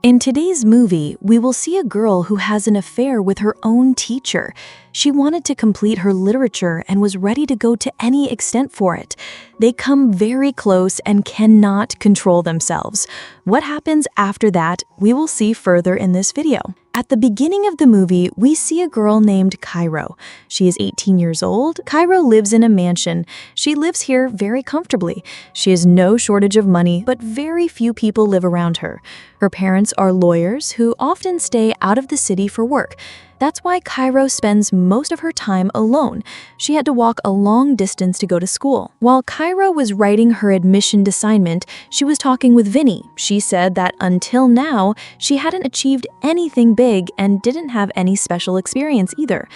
In today's movie, we will see a girl who has an affair with her own teacher. She wanted to complete her literature and was ready to go to any extent for it. They come very close and cannot control themselves. What happens after that, we will see further in this video. At the beginning of the movie, we see a girl named Cairo. She is 18 years old. Cairo lives in a mansion. She lives here very comfortably. She has no shortage of money, but very few people live around her. Her parents are lawyers who often stay out of the city for work. That's why Cairo spends most of her time alone. She had to walk a long distance to go to school. While Cairo was writing her admission assignment, she was talking with Vinny. She said that until now, she hadn't achieved anything big and didn't have any special experience either.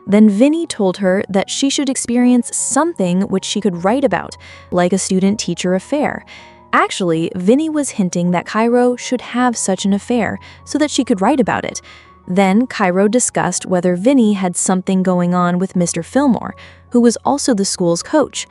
Then Vinny told her that she should experience something which she could write about, like a student-teacher affair. Actually, Vinny was hinting that Cairo should have such an affair so that she could write about it. Then Cairo discussed whether Vinny had something going on with Mr. Fillmore, who was also the school's coach.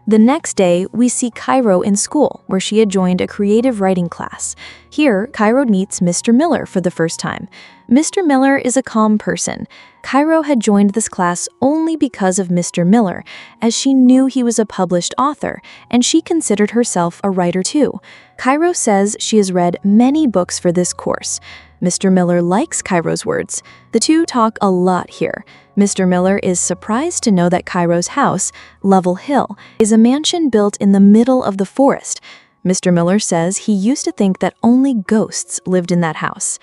The next day, we see Cairo in school, where she had joined a creative writing class. Here, Cairo meets Mr. Miller for the first time. Mr. Miller is a calm person. Cairo had joined this class only because of Mr. Miller, as she knew he was a published author, and she considered herself a writer too. Cairo says she has read many books for this course. Mr. Miller likes Cairo's words. The two talk a lot here. Mr. Miller is surprised to know that Cairo's house, Level Hill, is a mansion built in the middle of the forest. Mr. Miller says he used to think that only ghosts lived in that house.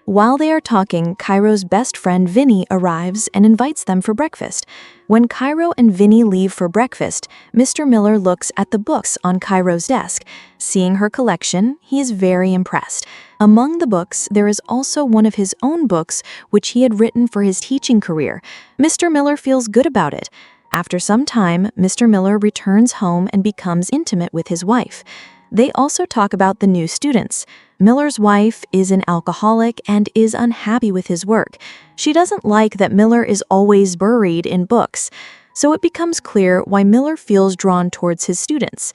While they are talking, Cairo's best friend Vinny arrives and invites them for breakfast. When Cairo and Vinny leave for breakfast, Mr. Miller looks at the books on Cairo's desk. Seeing her collection, he is very impressed. Among the books, there is also one of his own books, which he had written for his teaching career. Mr. Miller feels good about it. After some time, Mr. Miller returns home and becomes intimate with his wife. They also talk about the new students. Miller's wife is an alcoholic and is unhappy with his work. She doesn't like that Miller is always buried in books. So it becomes clear why Miller feels drawn towards his students.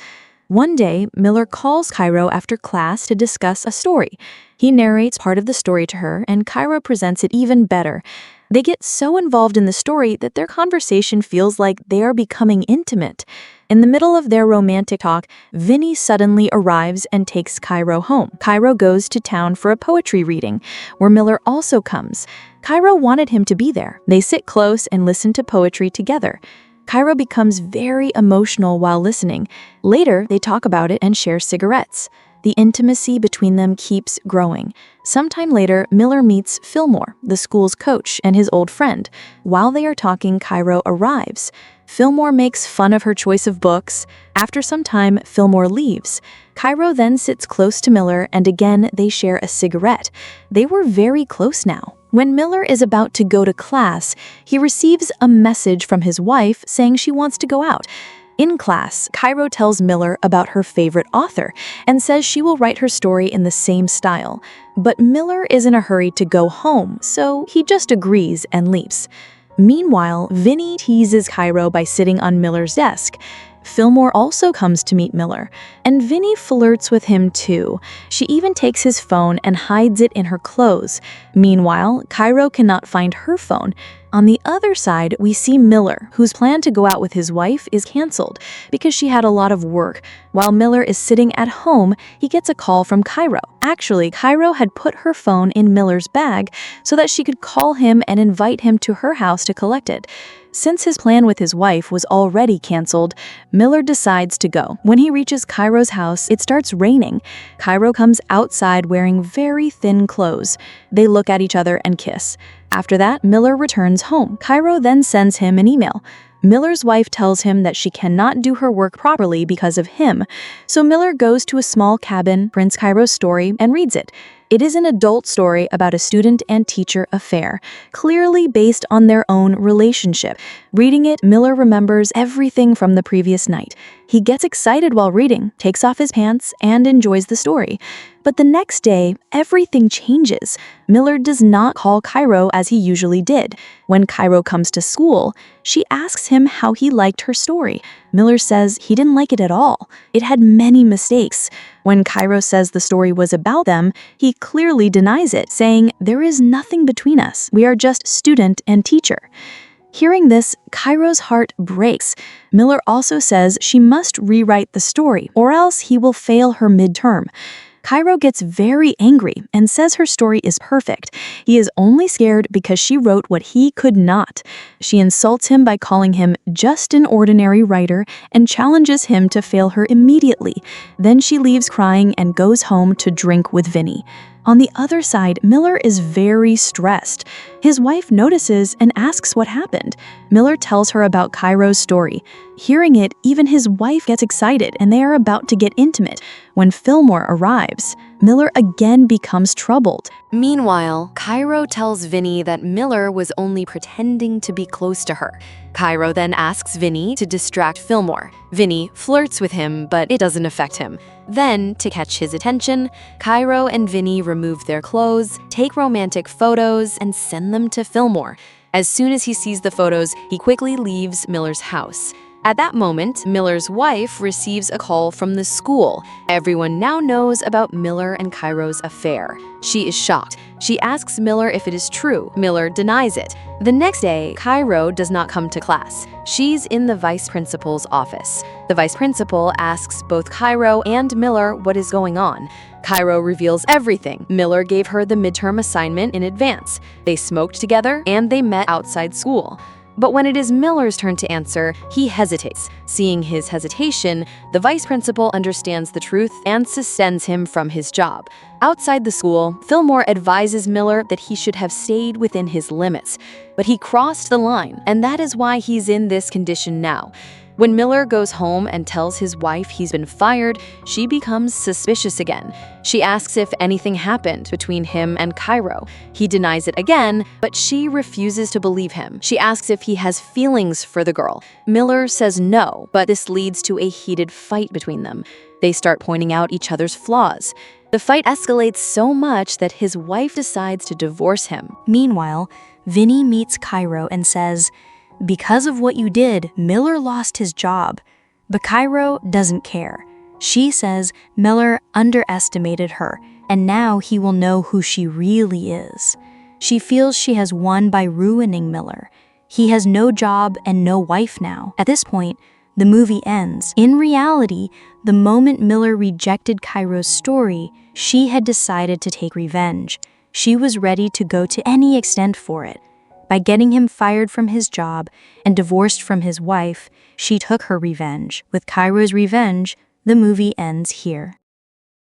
One day, Miller calls Cairo after class to discuss a story. He narrates part of the story to her, and Cairo presents it even better. They get so involved in the story that their conversation feels like they are becoming intimate. In the middle of their romantic talk, Vinny suddenly arrives and takes Cairo home. Cairo goes to town for a poetry reading, where Miller also comes. Cairo wanted him to be there. They sit close and listen to poetry together. Cairo becomes very emotional while listening. Later, they talk about it and share cigarettes. The intimacy between them keeps growing. Sometime later, Miller meets Fillmore, the school's coach, and his old friend. While they are talking, Cairo arrives. Fillmore makes fun of her choice of books. After some time, Fillmore leaves. Cairo then sits close to Miller, and again they share a cigarette. They were very close now. When Miller is about to go to class, he receives a message from his wife saying she wants to go out. In class, Cairo tells Miller about her favorite author and says she will write her story in the same style. But Miller is in a hurry to go home, so he just agrees and leaves. Meanwhile, Vinny teases Cairo by sitting on Miller's desk. Fillmore also comes to meet Miller, and Vinny flirts with him too. She even takes his phone and hides it in her clothes. Meanwhile, Cairo cannot find her phone. On the other side, we see Miller, whose plan to go out with his wife is canceled because she had a lot of work. While Miller is sitting at home, he gets a call from Cairo. Actually, Cairo had put her phone in Miller's bag so that she could call him and invite him to her house to collect it. Since his plan with his wife was already canceled, Miller decides to go. When he reaches Cairo's house, it starts raining. Cairo comes outside wearing very thin clothes. They look at each other and kiss. After that, Miller returns home. Cairo then sends him an email. Miller's wife tells him that she cannot do her work properly because of him. So Miller goes to a small cabin, prints Cairo's story, and reads it. It is an adult story about a student and teacher affair, clearly based on their own relationship. Reading it, Miller remembers everything from the previous night. He gets excited while reading, takes off his pants, and enjoys the story. But the next day, everything changes. Miller does not call Cairo as he usually did. When Cairo comes to school, she asks him how he liked her story. Miller says he didn't like it at all. It had many mistakes. When Cairo says the story was about them, he clearly denies it, saying, "There is nothing between us. We are just student and teacher." Hearing this, Cairo's heart breaks. Miller also says she must rewrite the story, or else he will fail her midterm. Cairo gets very angry and says her story is perfect. He is only scared because she wrote what he could not. She insults him by calling him just an ordinary writer and challenges him to fail her immediately. Then she leaves crying and goes home to drink with Vinny. On the other side, Miller is very stressed. His wife notices and asks what happened. Miller tells her about Cairo's story. Hearing it, even his wife gets excited and they are about to get intimate. When Fillmore arrives, Miller again becomes troubled. Meanwhile, Cairo tells Vinny that Miller was only pretending to be close to her. Cairo then asks Vinny to distract Fillmore. Vinny flirts with him, but it doesn't affect him. Then, to catch his attention, Cairo and Vinny remove their clothes, take romantic photos, and send them to Fillmore. As soon as he sees the photos, he quickly leaves Miller's house. At that moment, Miller's wife receives a call from the school. Everyone now knows about Miller and Cairo's affair. She is shocked. She asks Miller if it is true. Miller denies it. The next day, Cairo does not come to class. She's in the vice principal's office. The vice principal asks both Cairo and Miller what is going on. Cairo reveals everything. Miller gave her the midterm assignment in advance. They smoked together and they met outside school. But when it is Miller's turn to answer, he hesitates. Seeing his hesitation, the vice principal understands the truth and suspends him from his job. Outside the school, Fillmore advises Miller that he should have stayed within his limits. But he crossed the line, and that is why he's in this condition now. When Miller goes home and tells his wife he's been fired, she becomes suspicious again. She asks if anything happened between him and Cairo. He denies it again, but she refuses to believe him. She asks if he has feelings for the girl. Miller says no, but this leads to a heated fight between them. They start pointing out each other's flaws. The fight escalates so much that his wife decides to divorce him. Meanwhile, Vinny meets Cairo and says, "Because of what you did, Miller lost his job." But Cairo doesn't care. She says Miller underestimated her, and now he will know who she really is. She feels she has won by ruining Miller. He has no job and no wife now. At this point, the movie ends. In reality, the moment Miller rejected Cairo's story, she had decided to take revenge. She was ready to go to any extent for it. By getting him fired from his job and divorced from his wife, she took her revenge. With Cairo's revenge, the movie ends here.